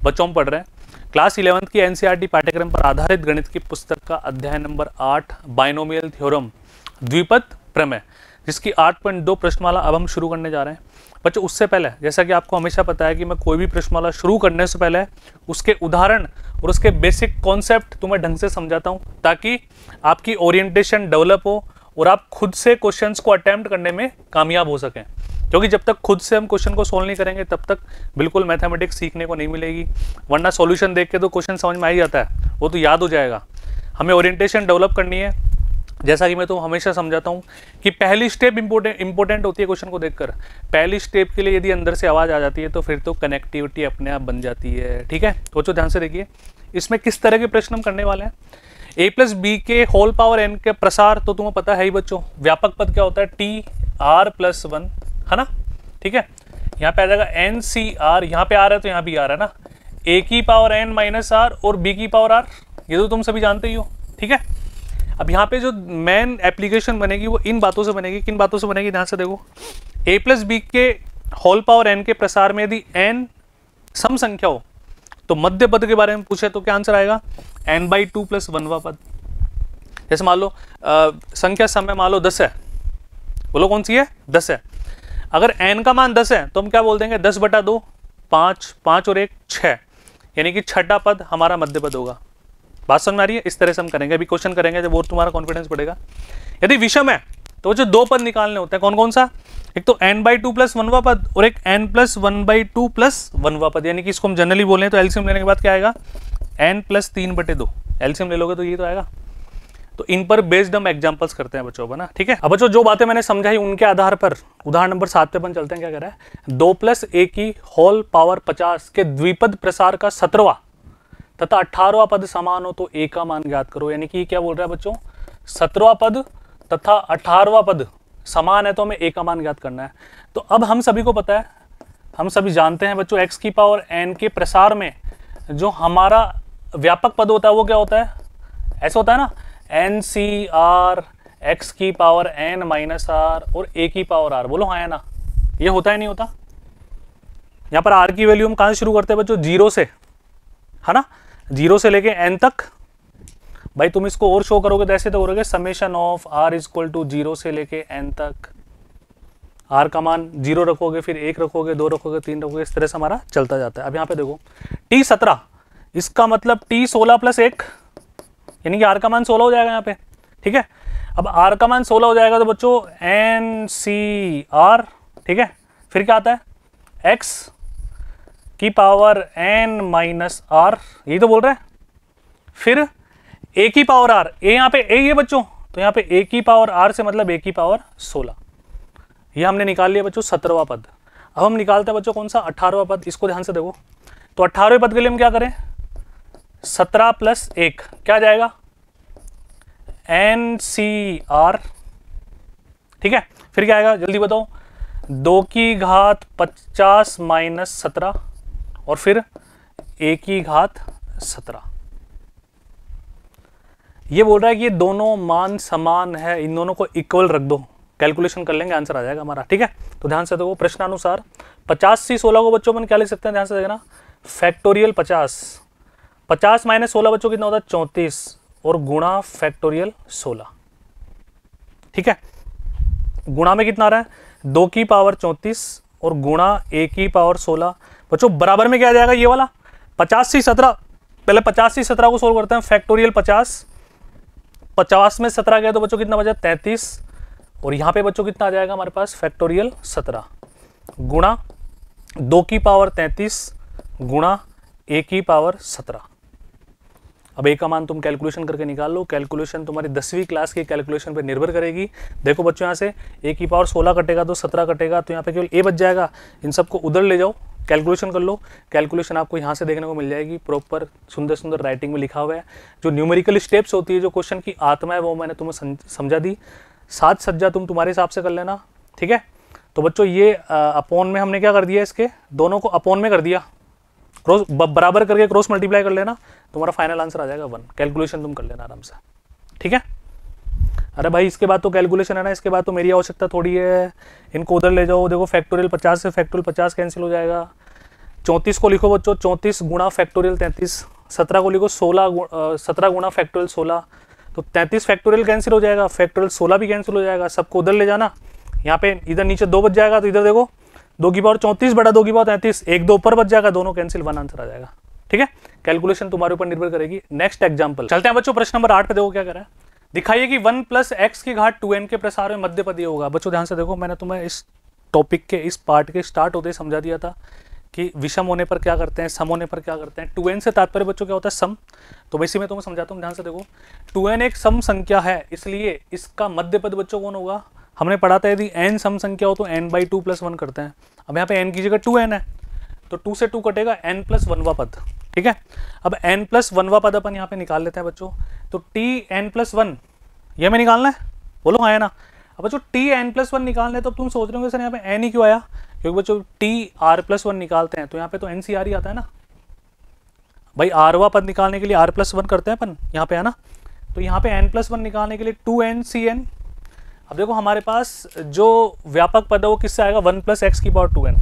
बच्चों में पढ़ रहे हैं क्लास 11th की एनसीईआरटी पाठ्यक्रम पर आधारित गणित की पुस्तक का अध्याय नंबर 8 बाइनोमियल थ्योरम द्विपद प्रमेय, जिसकी 8.2 प्रश्नमाला अब हम शुरू करने जा रहे हैं। बच्चों उससे पहले, जैसा कि आपको हमेशा पता है कि मैं कोई भी प्रश्नमाला शुरू करने से पहले उसके उदाहरण और उसके बेसिक कॉन्सेप्ट तुम्हें ढंग से समझाता हूं, ताकि आपकी ओरिएंटेशन डेवलप हो और आप खुद से क्वेश्चंस को अटेम्प्ट करने में कामयाब हो सकें। क्योंकि जब तक खुद से हम क्वेश्चन को सोल्व नहीं करेंगे तब तक बिल्कुल मैथमेटिक्स सीखने को नहीं मिलेगी। वरना सॉल्यूशन देख के तो क्वेश्चन समझ में आ ही जाता है, वो तो याद हो जाएगा। हमें ओरिएंटेशन डेवलप करनी है, जैसा कि मैं तो हमेशा समझाता हूँ कि पहली स्टेप इंपॉर्टेंट होती है क्वेश्चन को देखकर। पहली स्टेप के लिए यदि अंदर से आवाज़ आ जाती है तो फिर तो कनेक्टिविटी अपने आप बन जाती है। ठीक है, तो ध्यान से देखिए इसमें किस तरह के प्रश्न हम करने वाले हैं। a प्लस बी के होल पावर n के प्रसार तो तुम्हें पता है ही बच्चों। व्यापक पद क्या होता है, टी आर प्लस 1, है ना। ठीक है, यहाँ पे आ जाएगा एन सी आर, यहाँ पे आ रहा है तो यहाँ भी आ रहा है ना, a की पावर n माइनस आर और b की पावर r, ये तो तुम सभी जानते ही हो। ठीक है, अब यहाँ पे जो मेन एप्लीकेशन बनेगी वो इन बातों से बनेगी। किन बातों से बनेगी, ध्यान से देखो। a प्लस बी के होल पावर n के प्रसार में यदि n सम संख्या हो तो मध्य पद के बारे में पूछे तो क्या आंसर आएगा, n/2 प्लस 1वां पद। जैसे मान लो संख्या समय मान लो 10 है, बोलो कौन सी है, 10 है। अगर n का मान 10 है तो हम क्या बोल देंगे, 10/2, 5, 5 और 1 6, यानी कि छठा पद हमारा मध्य पद होगा। बात समझ में आ रही है। इस तरह से हम करेंगे, अभी क्वेश्चन करेंगे जब और तुम्हारा कॉन्फिडेंस बढ़ेगा। यदि विषम है तो जो दो पद निकालने होते हैं, कौन कौन सा, एक तो n/2 प्लस 1वां पद और एक n प्लस 1/2 प्लस 1वां पद, यानी कि इसको हम जनरली बोलें तो एलसीएम लेने के बाद क्या आएगा, n प्लस 3/2। एलसीएम ले लोगे तो ये तो आएगा। तो इन पर बेस्ड हम एग्जांपल्स करते हैं बच्चों, ना। ठीक है, अब बच्चों जो बातें मैंने समझाई उनके आधार पर उदाहरण नंबर 7 पे अपन चलते हैं। क्या कह रहा है, 2 + a की होल पावर 50 के द्विपद प्रसार का 17वां तथा 18वां पद समान हो तो a का मान ज्ञात करो। यानी कि क्या बोल रहा है बच्चों, 17वां पद तथा 18वां पद समान है तो हमें a का मान ज्ञात करना है। तो अब हम सभी को पता है, हम सभी जानते हैं बच्चों, x की पावर n के प्रसार में जो हमारा व्यापक पद होता है वो क्या होता है, ऐसा होता है ना, NCR x की पावर n माइनस आर और a की पावर r। बोलो हाँ है ना, ये होता है नहीं होता। यहाँ पर r की वैल्यू हम कहाँ से शुरू करते हैं बच्चों, 0 से, है ना, 0 से लेके n तक। भाई तुम इसको और शो करोगे तो ऐसे तो करोगे, summation of r equal to 0 से लेके n तक। r का मान 0 रखोगे, फिर 1 रखोगे, 2 रखोगे, 3 रखोगे, इस तरह से हमारा चलता जाता है। अब यहाँ पे देखो t17, इसका मतलब t16 + 1, यानी कि r का मान 16 हो जाएगा यहाँ पे। ठीक है, अब r का मान 16 हो जाएगा तो बच्चों NCR, ठीक है, फिर क्या आता है, x की पावर n माइनस आर, यही तो बोल रहे हैं। फिर a की पावर r, a यहाँ पे a ही है बच्चों, तो यहाँ पे a की पावर r से मतलब a की पावर 16। ये हमने निकाल लिया बच्चों 17वां पद। अब हम निकालते हैं बच्चों कौन सा, 18वां पद। इसको ध्यान से देखो, तो 18वें पद के लिए हम क्या करें, 17 + 1 क्या जाएगा, NCR। ठीक है, फिर क्या आएगा जल्दी बताओ, 2 की घात 50 माइनस 17 और फिर a की घात 17। ये बोल रहा है कि ये दोनों मान समान है, इन दोनों को इक्वल रख दो, कैलकुलेशन कर लेंगे, आंसर आ जाएगा हमारा। ठीक है, तो ध्यान से देखो प्रश्नानुसार 50 से 16 को बच्चों अपन क्या लिख सकते हैं, ध्यान से देखना, फैक्टोरियल 50, 50 माइनस 16 बच्चों कितना होता है, 34 और गुणा फैक्टोरियल 16। ठीक है, गुणा में कितना आ रहा है, 2 की पावर 34 और गुणा a की पावर 16। बच्चों बराबर में क्या आ जाएगा, ये वाला 50 से 17, पहले 50 से 17 को सोल्व करते हैं। फैक्टोरियल 50, 50 में 17 गया तो बच्चों कितना बचा, 33, और यहाँ पे बच्चों कितना आ जाएगा हमारे पास, फैक्टोरियल 17 गुणा 2 की पावर 33 गुणा a की पावर 17। अब a का मान तुम कैलकुलेशन करके निकाल लो। कैलकुलेशन तुम्हारी 10वीं क्लास की कैलकुलेशन पे निर्भर करेगी। देखो बच्चों, यहाँ से a की पावर 16 कटेगा तो 17 कटेगा, तो यहाँ पे केवल a बच जाएगा। इन सबको उधर ले जाओ, कैलकुलेशन कर लो। कैलकुलेशन आपको यहाँ से देखने को मिल जाएगी, प्रॉपर सुंदर सुंदर राइटिंग में लिखा हुआ है। जो न्यूमेरिकल स्टेप्स होती है, जो क्वेश्चन की आत्मा है, वो मैंने तुम्हें समझा दी। साज सज्जा तुम तुम्हारे हिसाब से कर लेना। ठीक है, तो बच्चों ये अपॉन में हमने क्या कर दिया, इसके दोनों को अपॉन में कर दिया, क्रॉस बराबर करके क्रॉस मल्टीप्लाई कर लेना, तुम्हारा फाइनल आंसर आ जाएगा 1। कैलकुलेशन तुम कर लेना आराम से। ठीक है, अरे भाई इसके बाद तो कैलकुलेशन है ना, इसके बाद तो मेरी आवश्यकता थोड़ी है। इनको उधर ले जाओ, देखो फैक्टोरियल 50 से फैक्टोरियल 50 कैंसिल हो जाएगा, 34 को लिखो बच्चों 34 गुणा फैक्टोरियल 33, 17 को लिखो 17 गुणा फैक्टोरियल 16, तो 33 फैक्टोरियल कैंसिल हो जाएगा, फैक्टोरियल 16 भी कैंसिल हो जाएगा, सबको उधर ले जाना, यहाँ पे इधर नीचे 2 बच जाएगा, तो इधर देखो 2 की पावर 34 बटा 2 की पावर 33, 1 2 ऊपर बच जाएगा, दोनों कैंसिल, 1 आंसर आ जाएगा। ठीक है, कैलकुलेशन तुम्हारे ऊपर निर्भर करेगी। नेक्स्ट एग्जांपल चलते हैं बच्चों, प्रश्न नंबर 8 पे देखो क्या कह रहा है, दिखाइए कि 1 + x की घात 2n के प्रसार में मध्य पद ये होगा। बच्चों ध्यान से देखो, मैंने तुम्हें इस टॉपिक के इस पार्ट के स्टार्ट होते ही समझा दिया था कि विषम होने पर क्या करते हैं, सम होने पर क्या करते हैं। 2n से तात्पर्य बच्चों क्या होता है, सम। तो वैसे मैं तुम्हें समझाता हूँ, ध्यान से देखो, 2n एक सम संख्या है, इसलिए इसका मध्य पद बच्चों कौन होगा, हमने पढ़ा था यदि n सम संख्या हो तो n/2 + 1 करते हैं। अब यहाँ पे n की जगह 2n है, तो 2 से 2 कटेगा, n + 1वां पद। ठीक है, अब n + 1वां पद अपन यहाँ पे निकाल लेते हैं बच्चों, तो tn + 1 ये हमें निकालना है, बोलो हाँ या ना। अब बच्चों tn + 1 निकालना है, तो अब तुम सोच रहे होंगे सर यहाँ पे n ही क्यों आया, क्योंकि बच्चों tr + 1 निकालते हैं तो यहाँ पे तो ncr ही आता है ना भाई, rवां पद निकालने के लिए r + 1 करते हैं अपन यहाँ पे, है ना। तो यहाँ पे n + 1 निकालने के लिए 2ncn। अब देखो हमारे पास जो व्यापक पद है वो किससे आएगा, 1 + x की पावर 2n,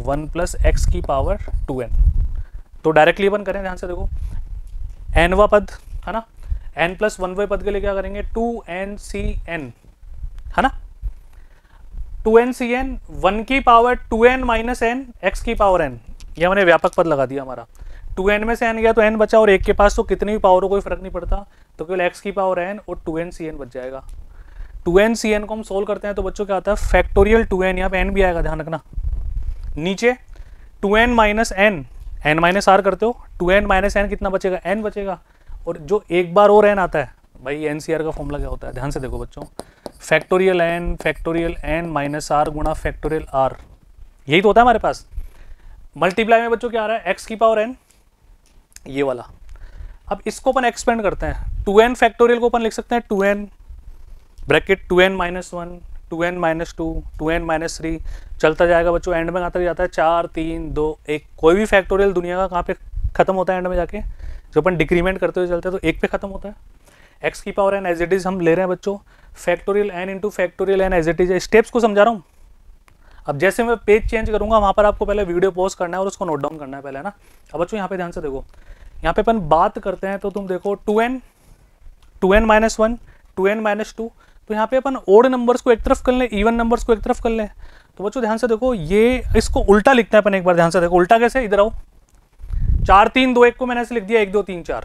1 + x की पावर 2n। तो डायरेक्टली अपन करें, ध्यान से देखो, nवां पद है ना, n + 1वें पद के लिए क्या करेंगे, 2ncn, है ना। 2ncn 1 की पावर 2n - n x की पावर n, ये हमने व्यापक पद लगा दिया हमारा। 2n में से n गया तो n बचा, और एक के पास तो कितनी भी पावर हो कोई फर्क नहीं पड़ता, तो केवल x की पावर n और 2ncn बच जाएगा। 2ncn को हम सोल्व करते हैं तो बच्चों क्या आता है, फैक्टोरियल 2n, यहाँ पे n भी आएगा, ध्यान रखना। नीचे 2n - n, n - r करते हो, 2n - n कितना बचेगा, n बचेगा, और जो एक बार और n आता है भाई, एनसीआर का फॉर्मूला क्या होता है, ध्यान से देखो बच्चों, फैक्टोरियल n -r गुणा फैक्टोरियल r, यही तो होता है हमारे पास। मल्टीप्लाई में बच्चों क्या आ रहा है, x की पावर n, ये वाला। अब इसको अपन एक्सपेंड करते हैं, 2n फैक्टोरियल को अपन लिख सकते हैं 2n bracket 2n - 1 2n - 2 2n - 3 चलता जाएगा बच्चों, एंड में आता जाता है 4 3 2 1। कोई भी फैक्टोरियल दुनिया का कहाँ पे खत्म होता है, एंड में जाके जब अपन डिक्रीमेंट करते हुए चलते हैं तो 1 पे खत्म होता है। x की power n as it is हम ले रहे हैं बच्चों, factorial n into factorial n as it is. Steps को समझा रहा हूँ। अब जैसे मैं पेज चेंज करूंगा वहां पर आपको पहले वीडियो पॉज करना है और उसको नोट डाउन करना है पहले, ना। अब बच्चों यहाँ पे ध्यान से देखो, यहाँ पे अपन बात करते हैं तो तुम देखो 2n - 1 2n - 2, तो यहाँ पे अपन ओड नंबर्स को एक तरफ कर लें, इवन नंबर्स को एक तरफ कर लें। तो बच्चों ध्यान से देखो, ये इसको उल्टा लिखते हैं अपन एक बार, ध्यान से देखो उल्टा कैसे, इधर आओ, 4 3 2 1 को मैंने ऐसे लिख दिया 1 2 3 4,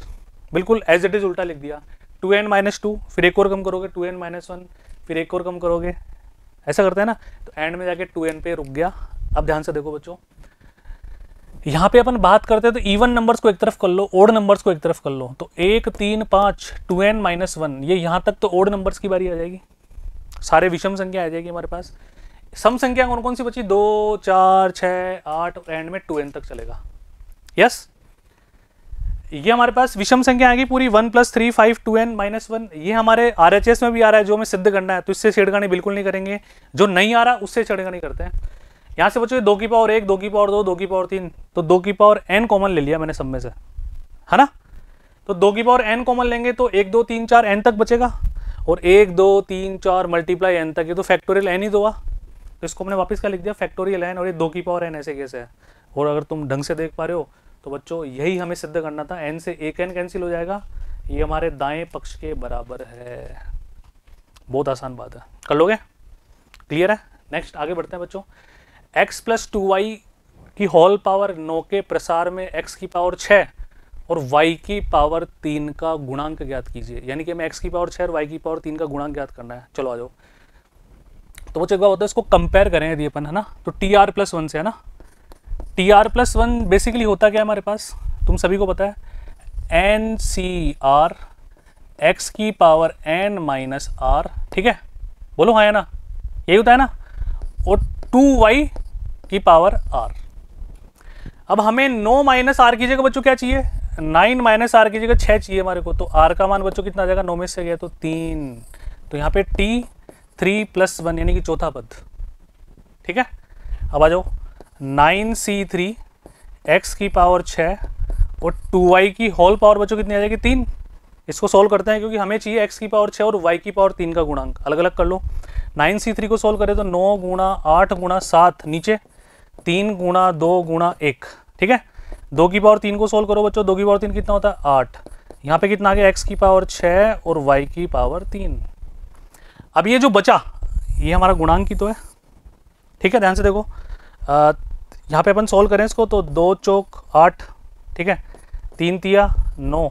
बिल्कुल एज इट इज उल्टा लिख दिया। 2n - 2, फिर एक और कम करोगे 2n - 1, फिर एक और कम करोगे, ऐसा करते हैं ना, तो एंड में जाके 2n पे रुक गया। अब ध्यान से देखो बच्चों, यहाँ पे अपन बात करते हैं तो इवन नंबर्स को एक तरफ कर लो, ओड नंबर्स को एक तरफ कर लो, तो 1 3 5 2n - 1, ये यहाँ तक तो ओड नंबर्स की बारी आ जाएगी, सारे विषम संख्या आ जाएगी हमारे पास। सम संख्या कौन कौन सी बची, 2 4 6 8, एंड में 2n तक चलेगा। यस, ये हमारे पास विषम संख्या आएगी पूरी, 1 + 3 5 2n - 1। ये हमारे RHS में भी आ रहा है, जो हमें सिद्ध करना है, तो इससे छेड़खानी बिल्कुल नहीं करेंगे। जो नहीं आ रहा उससे छेड़खानी करते हैं। यहाँ से बच्चों 2 की पावर 1 2 की पावर 2 2 की पावर 3, तो 2 की पावर n कॉमन ले लिया मैंने सब में से, है ना। तो 2 की पावर n कॉमन लेंगे तो 1 2 3 4 n तक बचेगा, और 1 2 3 4 मल्टीप्लाई n तक, ये तो फैक्टोरियल n ही दो, तो इसको हमने वापस क्या लिख दिया, फैक्टोरियल n, और ये 2 की पावर n ऐसे कैसे है। और अगर तुम ढंग से देख पा रहे हो तो बच्चों यही हमें सिद्ध करना था, n से एक n कैंसिल हो जाएगा, ये हमारे दाएं पक्ष के बराबर है। बहुत आसान बात है, कर लोगे, क्लियर है। नेक्स्ट आगे बढ़ते हैं बच्चों, x + 2y की होल पावर 9 के प्रसार में x की पावर 6 और y की पावर 3 का गुणांक ज्ञात कीजिए। यानी कि हमें x की पावर 6 और y की पावर 3 का गुणांक ज्ञात करना है। चलो आ जाओ, तो बच्चों एक बार होता है, इसको कंपेयर करें यदि अपन, है ना, तो tr + 1 से, है ना। tr + 1 बेसिकली होता क्या है हमारे पास, तुम सभी को पता है, ncr x की पावर n - r, ठीक है, बोलो हाँ या ना, यही होता है ना, और 2y की पावर r। अब हमें 9 - r की जगह बच्चों क्या चाहिए, 9 - r की जगह 6 चाहिए हमारे को, तो r का मान बच्चों कितना आ जाएगा, 9 में से गया तो 3, तो यहाँ पे t 3 + 1 यानी कि चौथा पद, ठीक है। अब आ जाओ, 9c3 x की पावर 6 और 2y की होल पावर बच्चों कितनी आ जाएगी, 3। इसको सॉल्व करते हैं क्योंकि हमें चाहिए x की पावर 6 और y की पावर 3 का गुणांक, अलग अलग कर लो। 9c3 को सॉल्व करें तो 9 × 8 × 7 नीचे 3 गुणा 2 गुणा 1, ठीक है। 2 की पावर 3 को सोल्व करो बच्चों, 2 की पावर 3 कितना होता है 8। यहाँ पे कितना आ गया x की पावर 6 और y की पावर 3। अब ये जो बचा ये हमारा गुणांक की तो है, ठीक है। ध्यान से देखो, यहाँ पे अपन सोल्व करें इसको तो 2 चौक 8, ठीक है, 3 तिया 9,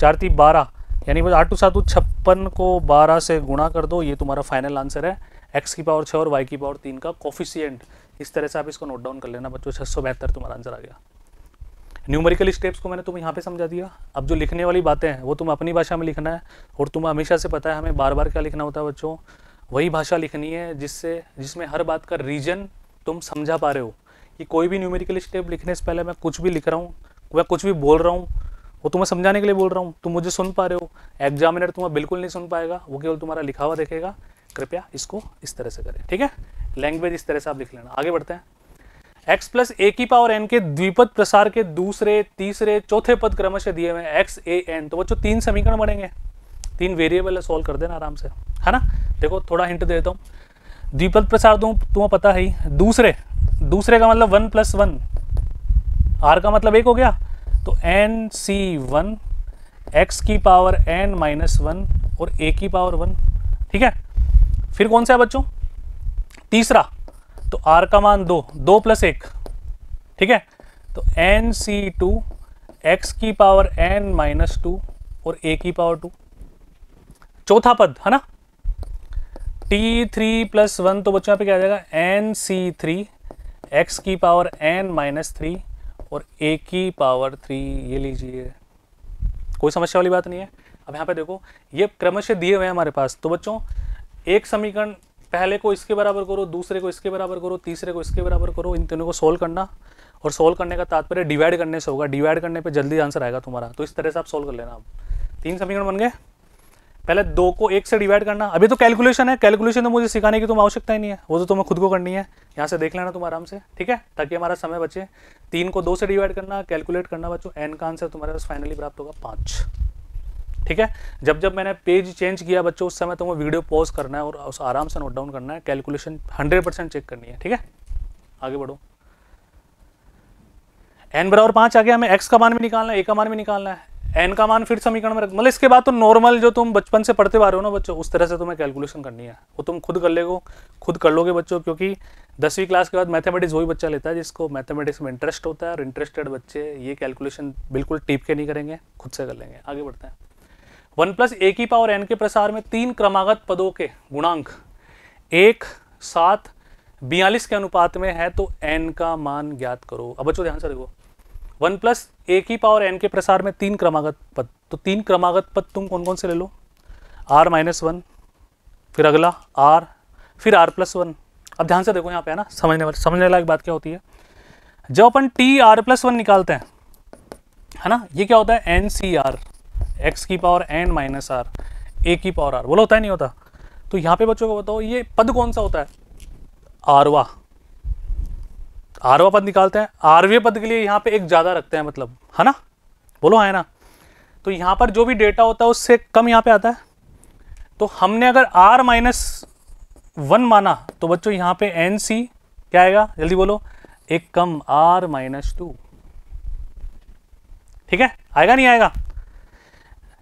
4 ती 12, यानी बस 8 7 56 को 12 से गुणा कर दो, ये तुम्हारा फाइनल आंसर है x की पावर 6 और y की पावर 3 का कोफिशिएंट। इस तरह से आप इसको नोट डाउन कर लेना बच्चों, 672 तुम्हारा आंसर आ गया। न्यूमेरिकल स्टेप्स को मैंने तुम्हें यहाँ पे समझा दिया। अब जो लिखने वाली बातें हैं वो तुम अपनी भाषा में लिखना है, और तुम्हें हमेशा से पता है हमें बार बार क्या लिखना होता है बच्चों, वही भाषा लिखनी है जिसमें हर बात का रीजन तुम समझा पा रहे हो। कि कोई भी न्यूमेरिकल स्टेप लिखने से पहले मैं कुछ भी लिख रहा हूँ, मैं कुछ भी बोल रहा हूँ, वो तुम्हें समझाने के लिए बोल रहा हूँ, तुम मुझे सुन पा रहे हो। एग्जामिनर तुम्हें बिल्कुल नहीं सुन पाएगा, वो केवल तुम्हारा लिखा हुआ देखेगा। कृपया इसको इस तरह से करें, ठीक है। लैंग्वेज इस तरह से आप लिख लेना। आगे बढ़ते हैं। x प्लस ए की पावर n के द्विपद प्रसार के दूसरे, तीसरे, चौथे पद क्रमशः दिए हुए हैं x a n। तो बच्चों 3 समीकरण बनेंगे, 3 वेरिएबल है, सोल्व कर देना आराम से, है ना। देखो थोड़ा हिंट देता हूँ, द्विपद प्रसार तुम्हें पता है ही। दूसरे का मतलब 1 + 1, r का मतलब 1 हो गया, तो nc1 x की पावर n - 1 और a की पावर 1, ठीक है। फिर कौन सा है बच्चों, तीसरा, तो r का मान 2 + 1, ठीक है, तो nc2 x की पावर n - 2 और a की पावर 2। चौथा पद है ना, t3 + 1, तो बच्चों यहाँ पे क्या आ जाएगा, nc3 x की पावर n - 3 और a की पावर 3। ये लीजिए, कोई समस्या वाली बात नहीं है। अब यहाँ पे देखो ये क्रमशः दिए हुए हैं हमारे पास, तो बच्चों एक समीकरण पहले को इसके बराबर करो, दूसरे को इसके बराबर करो, तीसरे को इसके बराबर करो, इन तीनों को सोल्व करना। और सोल्व करने का तात्पर्य डिवाइड करने से होगा, डिवाइड करने पे जल्दी आंसर आएगा तुम्हारा। तो इस तरह से आप सोल्व कर लेना। अब 3 समीकरण बन गए। पहले 2 को 1 से डिवाइड करना। अभी तो कैलकुलेशन है, कैलकुलेशन तो मुझे सिखाने की तुम आवश्यकता ही नहीं है, वो तो तुम्हें खुद को करनी है। यहाँ से देख लेना तुम आराम से, ठीक है, ताकि हमारा समय बचे। 3 को 2 से डिवाइड करना, कैलकुलेट करना बच्चों, n का आंसर तुम्हारे पास फाइनली प्राप्त होगा 5, ठीक है। जब मैंने पेज चेंज किया बच्चों, उस समय तुम्हें वीडियो पॉज करना है और उस आराम से नोट डाउन करना है, कैलकुलेशन 100% चेक करनी है, ठीक है। आगे बढ़ो। n बराबर 5 आ गया, हमें x का मान भी निकालना है, a का मान भी निकालना है। n का मान फिर समीकरण में रख, मतलब इसके बाद तो नॉर्मल जो तुम बचपन से पढ़ते आ रहे हो ना बच्चों, उस तरह से तुम्हें कैलकुलेशन करनी है। वो तुम खुद कर लोगे बच्चों, क्योंकि 10वीं क्लास के बाद मैथमेटिक्स वही बच्चा लेता है जिसको मैथमेटिक्स में इंटरेस्ट होता है, और इंटरेस्टेड बच्चे ये कैलकुलेशन बिल्कुल टीप के नहीं करेंगे, खुद से कर लेंगे। आगे बढ़ते हैं। 1 + a की पावर n के प्रसार में 3 क्रमागत पदों के गुणांक 1, 7, 42 के अनुपात में है, तो n का मान ज्ञात करो। अब बच्चों ध्यान से देखो, 1 + a की पावर n के प्रसार में 3 क्रमागत पद, तो 3 क्रमागत पद तुम कौन कौन से ले लो, r - 1, फिर अगला r, फिर r + 1। अब ध्यान से देखो यहाँ पे है ना, समझने लायक बात क्या होती है। जब अपन t r + 1 निकालते हैं, है ना, ये क्या होता है, ncr x की पावर n - r a की पावर r, बोलो होता है नहीं होता। तो यहाँ पे बच्चों को बताओ ये पद कौन सा होता है, आरवा पद निकालते हैं। आरवे पद के लिए यहाँ पे एक ज्यादा रखते हैं, मतलब, है ना, बोलो है ना। तो यहाँ पर जो भी डेटा होता है उससे कम यहाँ पे आता है। तो हमने अगर r - 1 माना, तो बच्चों यहाँ पे nc क्या आएगा, जल्दी बोलो, एक कम r - 2, ठीक है, आएगा नहीं आएगा,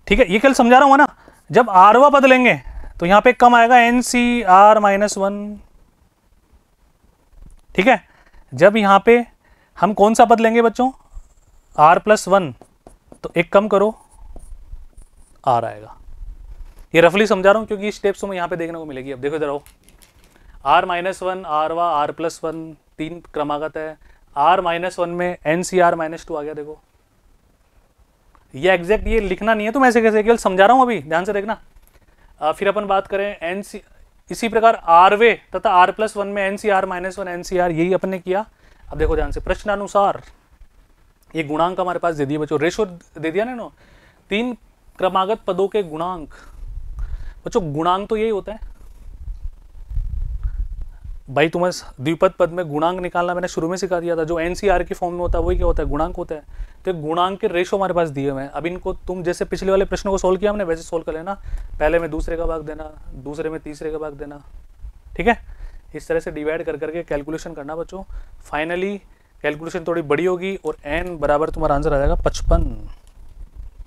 ठीक है। ये कल समझा रहा हूँ ना, जब आरवा पद लेंगे तो यहाँ पे कम आएगा NCR - 1, ठीक है। जब यहाँ पे हम कौन सा पद लेंगे बच्चों, R + 1, तो एक कम करो, R आएगा। ये रफली समझा रहा हूँ क्योंकि स्टेप्स तुम्हें यहाँ पे देखने को मिलेगी। अब देखो इधर आओ, R - 1, आरवा, R + 1, 3 क्रमागत है। R - 1 में NCR - 2 आ गया। देखो ये एग्जैक्ट ये लिखना नहीं है, तुम ऐसे कैसे, केवल समझा रहा हूँ अभी, ध्यान से देखना। फिर अपन बात करें NC, इसी प्रकार आरवे तथा R + 1 में NCR - 1, NCR, यही अपन ने किया। अब देखो ध्यान से, प्रश्नानुसार ये गुणांक हमारे पास दे दिए बच्चों, रेशो दे दिया ना, 3 क्रमागत पदों के गुणांक। बच्चों गुणांक तो यही होता है भाई, तुम्हें द्विपद पद में गुणांक निकालना मैंने शुरू में सिखा दिया था। जो NCR की फॉर्म में होता है वही क्या होता है, गुणांक होता है। तो गुणांक के रेशो हमारे पास दिए हुए हैं। अब इनको तुम जैसे पिछले वाले प्रश्नों को सोल्व किया हमने, वैसे सोल्व कर लेना। पहले में दूसरे का भाग देना, दूसरे में तीसरे का भाग देना, ठीक है। इस तरह से डिवाइड कर करके कैलकुलेशन करना बच्चों। फाइनली कैलकुलेशन थोड़ी बड़ी होगी और n बराबर तुम्हारा आंसर आ जाएगा 55।